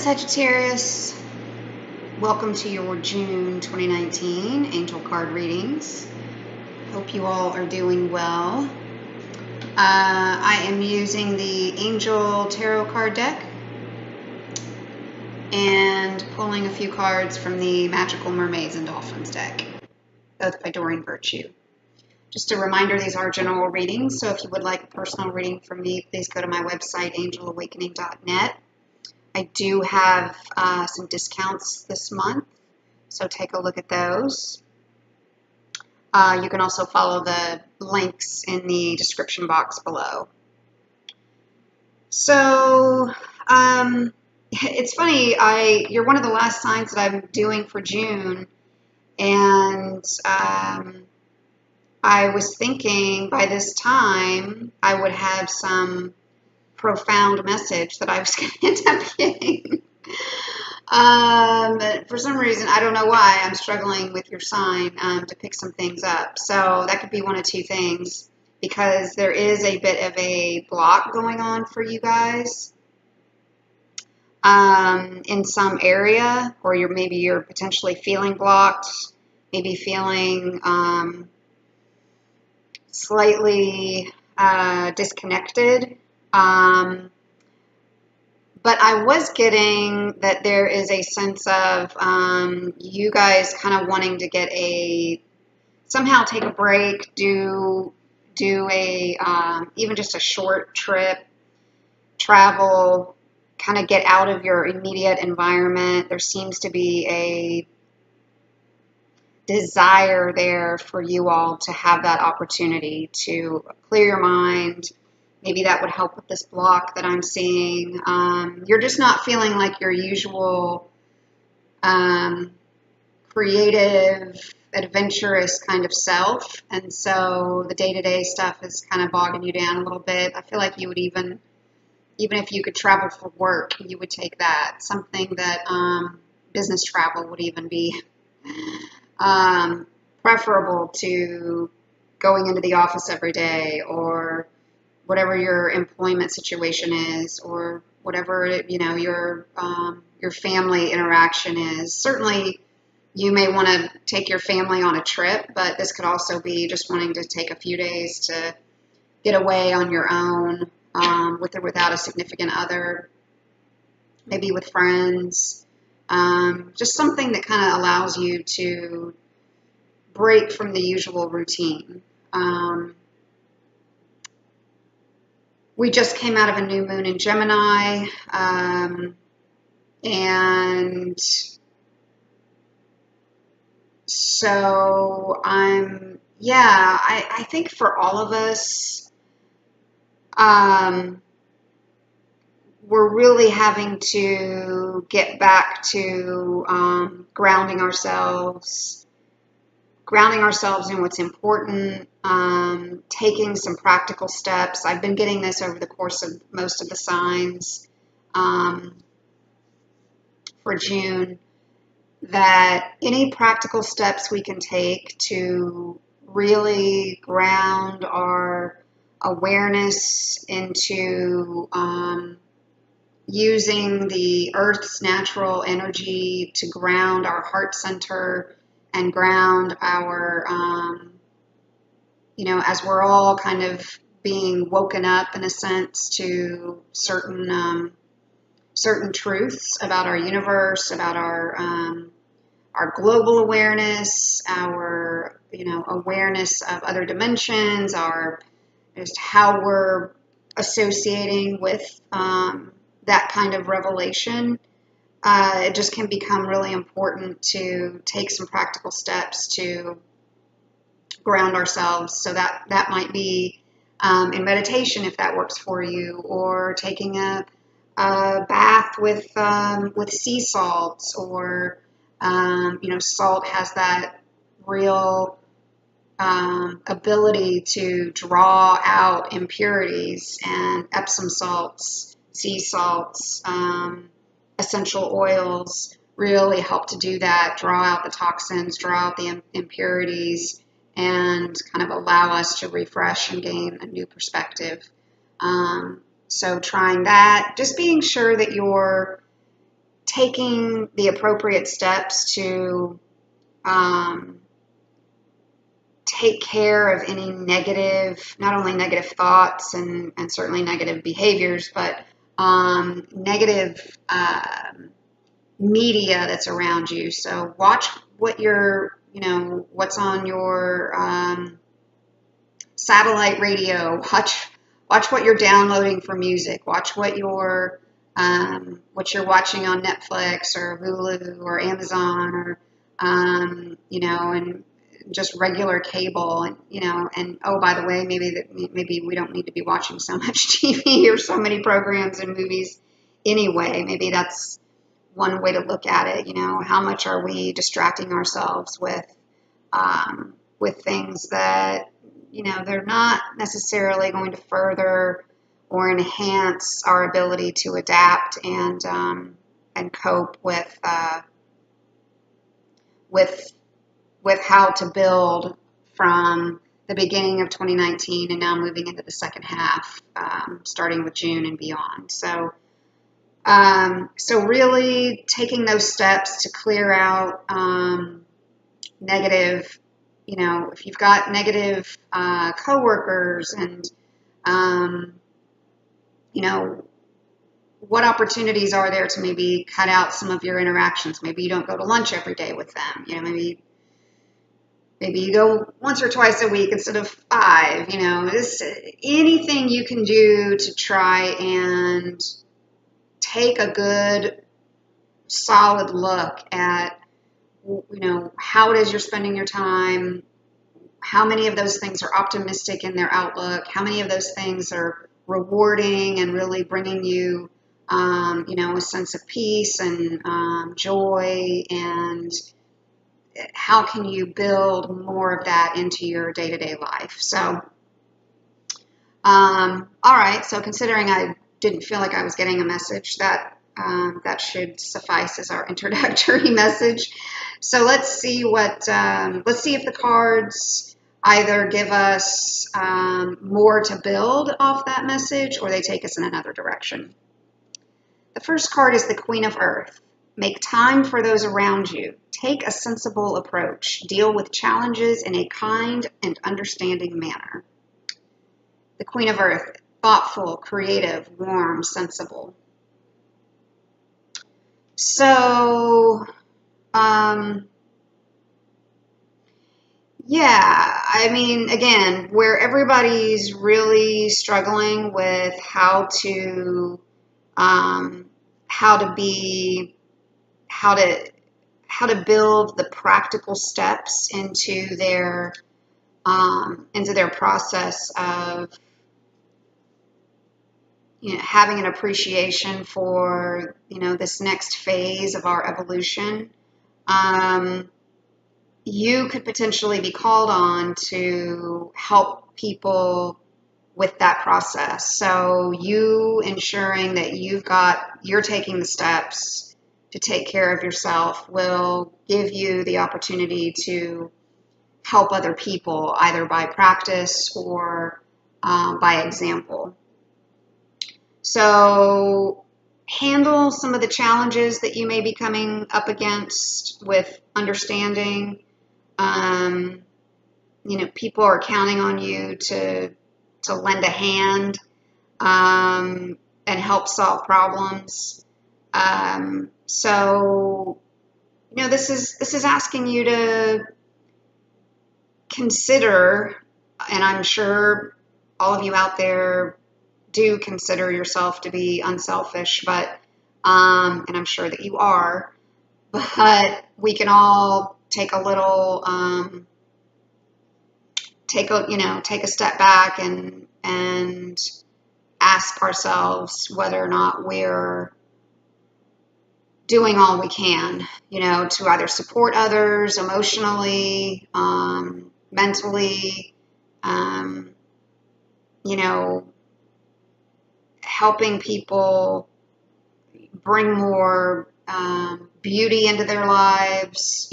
Sagittarius, welcome to your June 2019 angel card readings. Hope you all are doing well. I am using the Angel Tarot card deck and pulling a few cards from the Magical Mermaids and Dolphins deck, both by Doreen Virtue. Just a reminder, these are general readings, so if you would like a personal reading from me, please go to my website, angelawakening.net. I do have some discounts this month, so take a look at those. You can also follow the links in the description box below. So, it's funny, you're one of the last signs that I'm doing for June, and I was thinking by this time I would have some profound message that I was going to end up getting. But for some reason, I don't know why, I'm struggling with your sign to pick some things up. So that could be one of two things, because there is a bit of a block going on for you guys in some area, or maybe you're potentially feeling blocked, maybe feeling slightly disconnected. But I was getting that there is a sense of you guys kind of wanting to somehow take a break, do a, even just a short trip, travel, kind of get out of your immediate environment. There seems to be a desire there for you all to have that opportunity to clear your mind. Maybe that would help with this block that I'm seeing. You're just not feeling like your usual creative, adventurous kind of self. And so the day-to-day stuff is kind of bogging you down a little bit. I feel like you would even if you could travel for work, you would take that. Something that business travel would even be preferable to going into the office every day, or whatever your employment situation is, or whatever your family interaction is. Certainly, you may want to take your family on a trip, but this could also be just wanting to take a few days to get away on your own, with or without a significant other, maybe with friends. Just something that kind of allows you to break from the usual routine. We just came out of a new moon in Gemini, and so I think for all of us, we're really having to get back to grounding ourselves in what's important, taking some practical steps. I've been getting this over the course of most of the signs for June, that any practical steps we can take to really ground our awareness into using the Earth's natural energy to ground our heart center and ground our, as we're all kind of being woken up in a sense to certain truths about our universe, about our global awareness, our, awareness of other dimensions, just how we're associating with that kind of revelation. It just can become really important to take some practical steps to ground ourselves. So that might be in meditation, if that works for you, or taking a bath with sea salts, or salt has that real ability to draw out impurities, and Epsom salts, sea salts, essential oils really help to do that, draw out the toxins, draw out the impurities, and kind of allow us to refresh and gain a new perspective. So trying that, just being sure that you're taking the appropriate steps to take care of any negative, not only negative thoughts and certainly negative behaviors, but negative media that's around you. So watch what what's on your satellite radio. Watch what you're downloading for music. Watch what you're watching on Netflix or Hulu or Amazon or and just regular cable, and oh, by the way, maybe we don't need to be watching so much TV or so many programs and movies anyway. Maybe that's one way to look at it. How much are we distracting ourselves with things that they're not necessarily going to further or enhance our ability to adapt and cope with how to build from the beginning of 2019 and now moving into the second half, starting with June and beyond. So really taking those steps to clear out negative, if you've got negative coworkers and, what opportunities are there to maybe cut out some of your interactions? Maybe you don't go to lunch every day with them. Maybe you go once or twice a week instead of 5. Anything you can do to try and take a good, solid look at, how it is you're spending your time, how many of those things are optimistic in their outlook, how many of those things are rewarding and really bringing you, a sense of peace and joy, and how can you build more of that into your day-to-day life. So, all right, so considering I didn't feel like I was getting a message, that should suffice as our introductory message. So let's see if the cards either give us more to build off that message, or they take us in another direction. The first card is the Queen of Earth. Make time for those around you. Take a sensible approach. Deal with challenges in a kind and understanding manner. The Queen of Earth, thoughtful, creative, warm, sensible. So, yeah, I mean, again, where everybody's really struggling with how to build the practical steps into their process of having an appreciation for this next phase of our evolution. You could potentially be called on to help people with that process. So you ensuring that you're taking the steps to take care of yourself will give you the opportunity to help other people, either by practice or by example. So handle some of the challenges that you may be coming up against with understanding. People are counting on you to lend a hand and help solve problems. So this is asking you to consider, and I'm sure all of you out there do consider yourself to be unselfish, but and I'm sure that you are, but we can all take a little take a step back and ask ourselves whether or not we're doing all we can, to either support others emotionally, mentally, helping people bring more beauty into their lives,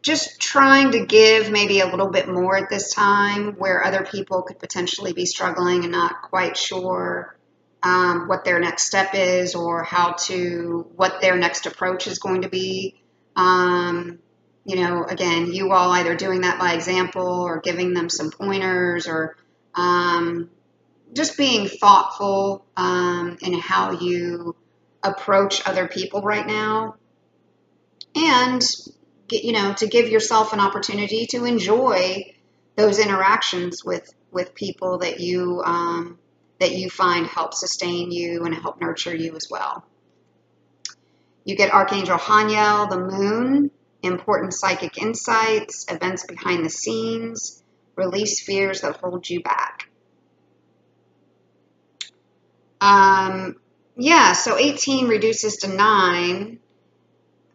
just trying to give maybe a little bit more at this time where other people could potentially be struggling and not quite sure what their next step is, or what their next approach is going to be. Again, you all either doing that by example or giving them some pointers, or just being thoughtful in how you approach other people right now, and to give yourself an opportunity to enjoy those interactions with people that you find help sustain you and help nurture you as well. You get Archangel Haniel, the moon, important psychic insights, events behind the scenes, release fears that hold you back. So 18 reduces to 9,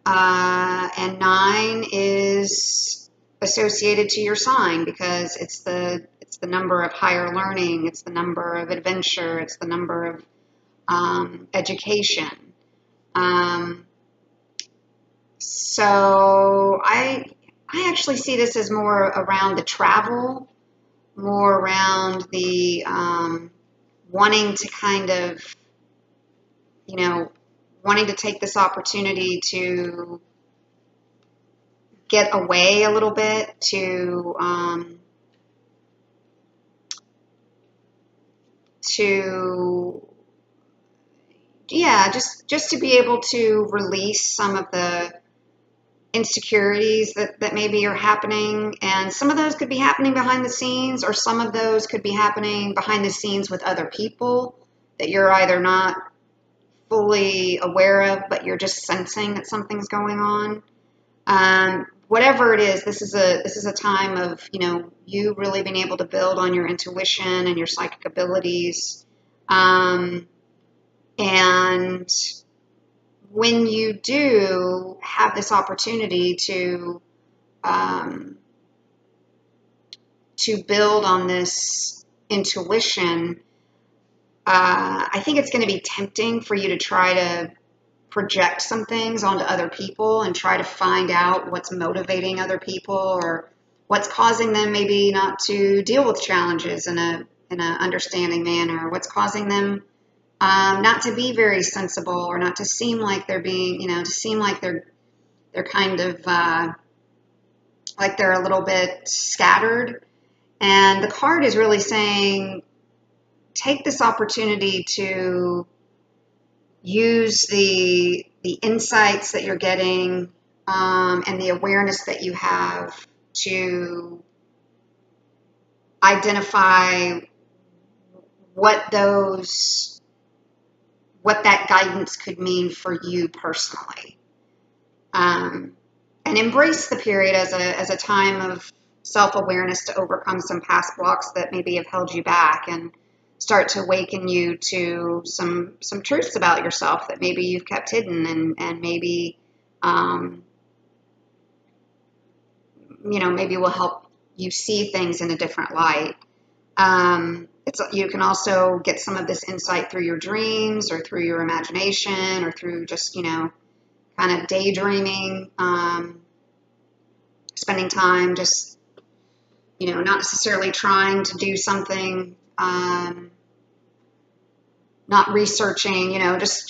and 9 is associated to your sign because it's the number of higher learning, it's the number of adventure, it's the number of education. So I actually see this as more around the travel, more around the wanting to kind of, wanting to take this opportunity to get away a little bit, just to be able to release some of the insecurities that maybe are happening. And some of those could be happening behind the scenes, or some of those could be happening behind the scenes with other people that you're either not fully aware of, but you're just sensing that something's going on. Whatever it is, this is a time of, you really being able to build on your intuition and your psychic abilities. And when you do have this opportunity to build on this intuition, I think it's going to be tempting for you to try to project some things onto other people and try to find out what's motivating other people, or what's causing them maybe not to deal with challenges in an understanding manner, what's causing them not to be very sensible, or not to seem like they're being, to seem like they're kind of like they're a little bit scattered. And the card is really saying, take this opportunity to use the insights that you're getting and the awareness that you have to identify what that guidance could mean for you personally, and embrace the period as a time of self-awareness to overcome some past blocks that maybe have held you back, and start to awaken you to some truths about yourself that maybe you've kept hidden, and maybe maybe will help you see things in a different light. You can also get some of this insight through your dreams, or through your imagination, or through just, kind of daydreaming, spending time just, not necessarily trying to do something, not researching, just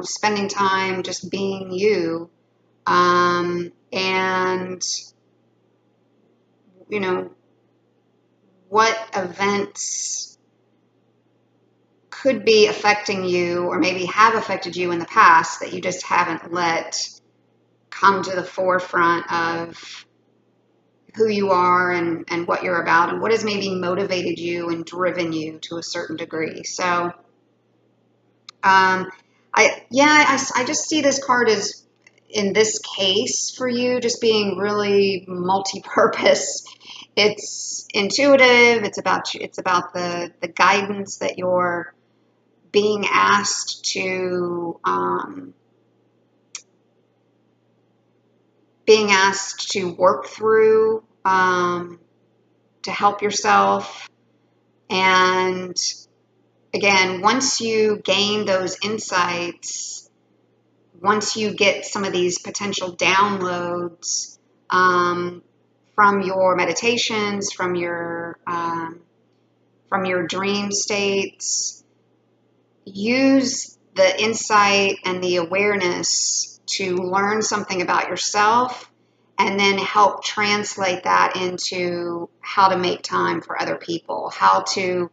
spending time just being you, and, what events could be affecting you, or maybe have affected you in the past, that you just haven't let come to the forefront of who you are and what you're about, and what has maybe motivated you and driven you to a certain degree. So I just see this card as, in this case for you, just being really multi-purpose. It's intuitive. It's about the guidance that you're being asked to work through, to help yourself. And again, once you gain those insights, once you get some of these potential downloads from your meditations, from your from your dream states. Use the insight and the awareness to learn something about yourself, and then help translate that into how to make time for other people, how to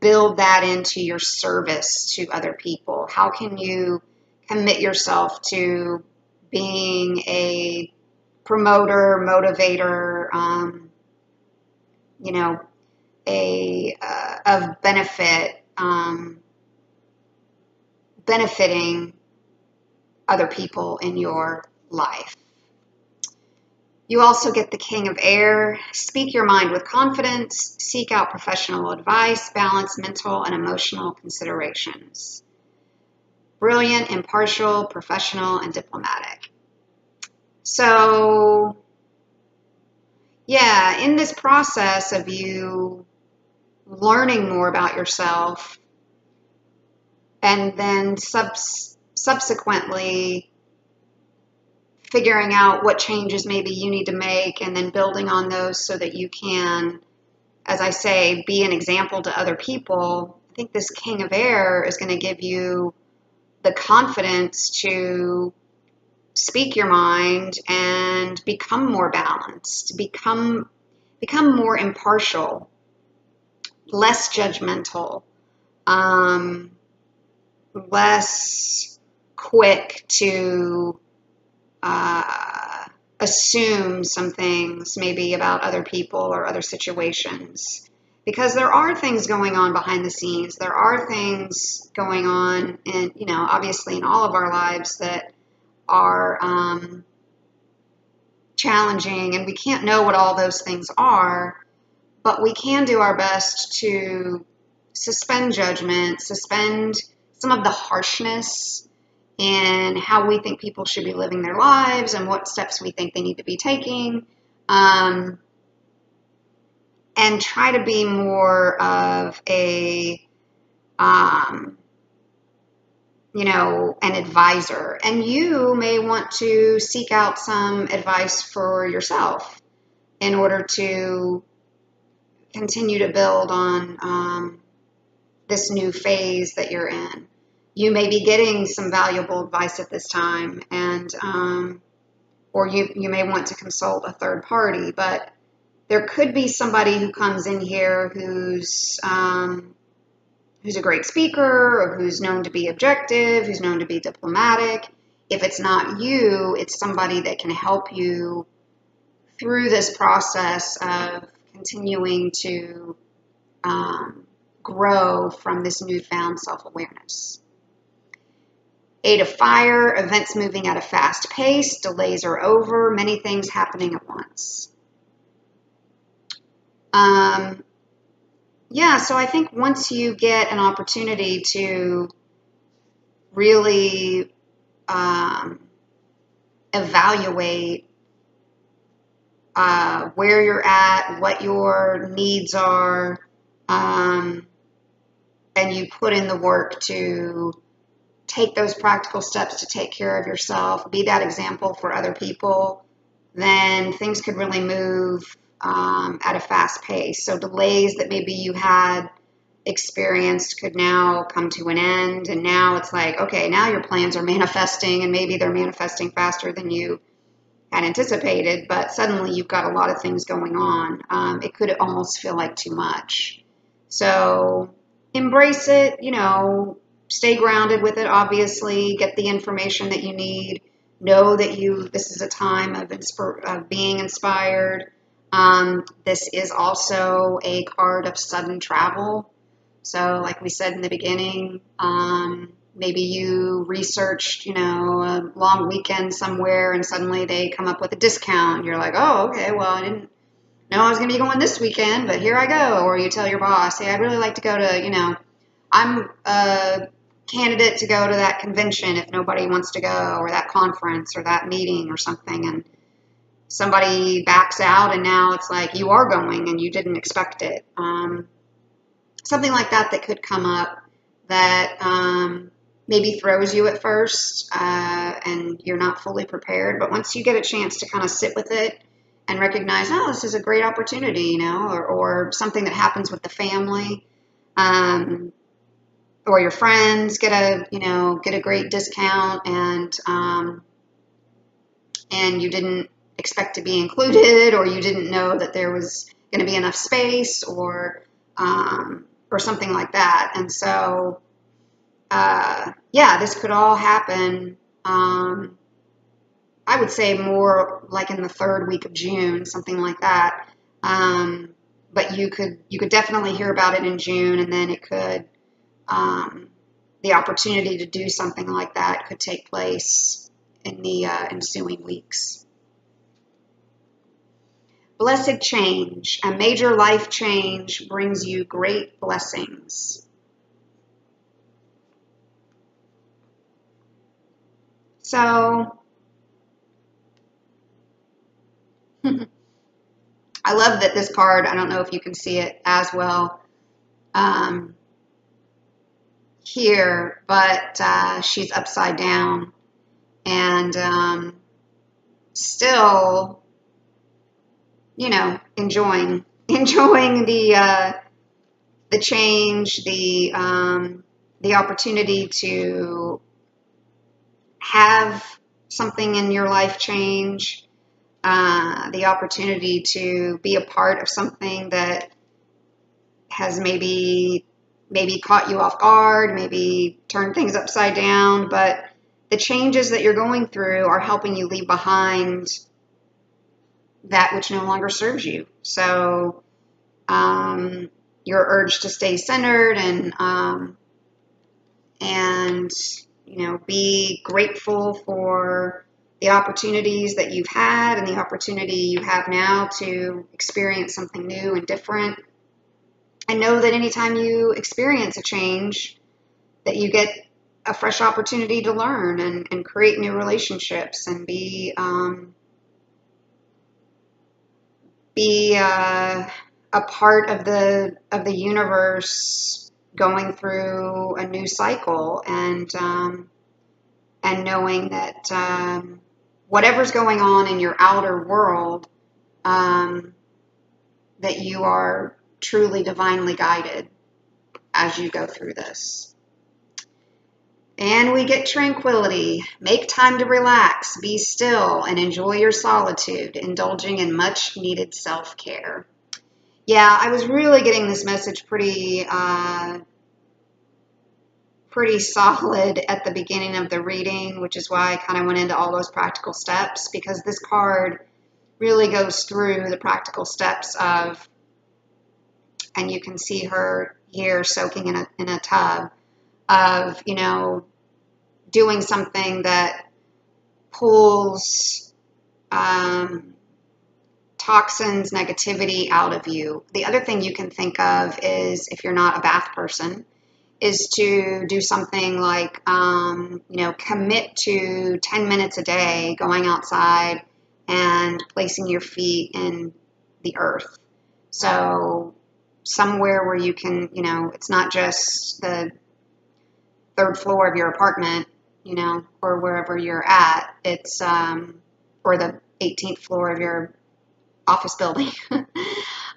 build that into your service to other people. How can you commit yourself to being a promoter, motivator, of benefit, benefiting other people in your life. You also get the King of Air. Speak your mind with confidence. Seek out professional advice. Balance mental and emotional considerations. Brilliant, impartial, professional, and diplomatic. So, yeah, in this process of you learning more about yourself, and then subsequently figuring out what changes maybe you need to make, and then building on those so that you can, as I say, be an example to other people. I think this King of Air is going to give you the confidence to speak your mind and become more balanced, become more impartial, less judgmental, less quick to assume some things maybe about other people or other situations, because there are things going on behind the scenes. There are things going on in, obviously in all of our lives that are challenging, and we can't know what all those things are, but we can do our best to suspend judgment, suspend some of the harshness in how we think people should be living their lives and what steps we think they need to be taking, and try to be more of a, an advisor. And you may want to seek out some advice for yourself in order to continue to build on this new phase that you're in. You may be getting some valuable advice at this time, and or you may want to consult a third party, but there could be somebody who comes in here who's a great speaker, or who's known to be objective, who's known to be diplomatic. If it's not you, it's somebody that can help you through this process of continuing to grow from this newfound self-awareness. 8 of Fire, events moving at a fast pace, delays are over, many things happening at once. So I think once you get an opportunity to really evaluate where you're at, what your needs are, and you put in the work to take those practical steps to take care of yourself, be that example for other people, then things could really move at a fast pace. So delays that maybe you had experienced could now come to an end, and now it's like, okay, now your plans are manifesting, and maybe they're manifesting faster than you had anticipated, but suddenly you've got a lot of things going on. It could almost feel like too much. So embrace it, stay grounded with it, obviously, get the information that you need, know that this is a time of being inspired. This is also a card of sudden travel. So like we said in the beginning, maybe you researched, a long weekend somewhere, and suddenly they come up with a discount. You're like, oh, okay, well, I didn't know I was going to be going this weekend, but here I go. Or you tell your boss, hey, I'd really like to go to, I'm a candidate to go to that convention if nobody wants to go, or that conference or that meeting or something, and somebody backs out, and now it's like you are going and you didn't expect it. Something like that could come up that maybe throws you at first, and you're not fully prepared. But once you get a chance to kind of sit with it and recognize, oh, this is a great opportunity, you know, or something that happens with the family, or your friends get a great discount, and you didn't expect to be included, or you didn't know that there was going to be enough space, or something like that. And so, yeah, this could all happen. I would say more like in the third week of June, something like that. But you could definitely hear about it in June, and then it could, the opportunity to do something like that could take place in the ensuing weeks. Blessed change. A major life change brings you great blessings. So, I love that this card, I don't know if you can see it as well here, but she's upside down, and still, you know, enjoying the change, the opportunity to have something in your life change, the opportunity to be a part of something that has maybe caught you off guard, maybe turned things upside down, but the changes that you're going through are helping you leave behind that which no longer serves you. So your urge to stay centered and you know, be grateful for the opportunities that you've had and the opportunity you have now to experience something new and different. And know that anytime you experience a change, that you get a fresh opportunity to learn and create new relationships and be a part of the universe going through a new cycle, and knowing that whatever's going on in your outer world, that you are truly divinely guided as you go through this. And we get tranquility. Make time to relax, be still, and enjoy your solitude, indulging in much needed self-care. Yeah, I was really getting this message pretty solid at the beginning of the reading, which is why I kind of went into all those practical steps, because this card really goes through the practical steps of, and you can see her here soaking in a tub of, you know, doing something that pulls toxins, negativity out of you. The other thing you can think of is, if you're not a bath person, is to do something like, you know, commit to 10 minutes a day going outside and placing your feet in the earth. So somewhere where you can, you know, it's not just the third floor of your apartment, you know, or wherever you're at, it's, or the 18th floor of your office building.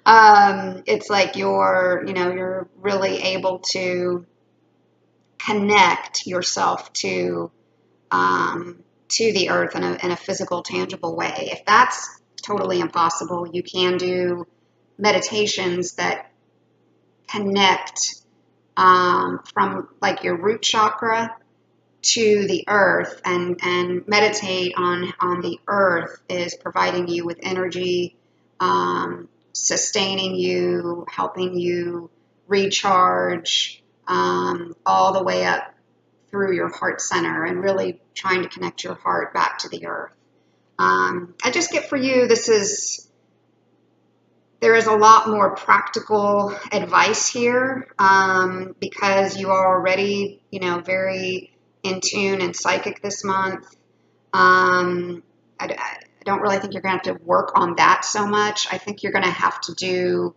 It's like you're really able to connect yourself to the earth in a physical, tangible way. If that's totally impossible, you can do meditations that connect from like your root chakra to the earth, and meditate on the earth is providing you with energy, sustaining you, helping you recharge, all the way up through your heart center, and really trying to connect your heart back to the earth. I just get for you, there is a lot more practical advice here, because you are already, you know, very in tune and psychic this month. I don't really think you're going to have to work on that so much. I think you're going to have to do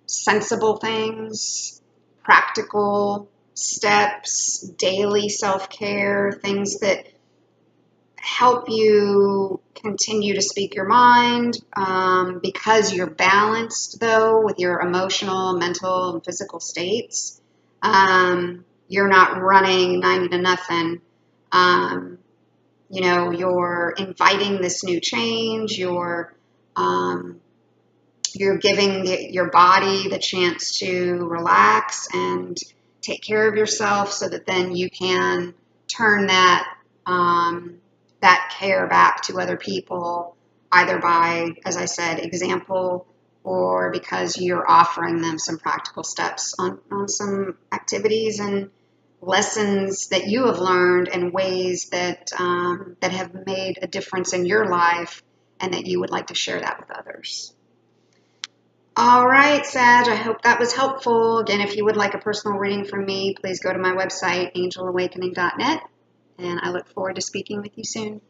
sensible things, practical steps, daily self-care, things that help you continue to speak your mind, because you're balanced, though, with your emotional, mental, and physical states. You're not running 90 to nothing. You're inviting this new change. You're giving your body the chance to relax and take care of yourself, so that then you can turn that care back to other people, either by, as I said, example, or because you're offering them some practical steps on some activities and lessons that you have learned, and ways that have made a difference in your life, and that you would like to share that with others. All right, Sag, I hope that was helpful. Again, if you would like a personal reading from me, please go to my website, angelawakening.net, and I look forward to speaking with you soon.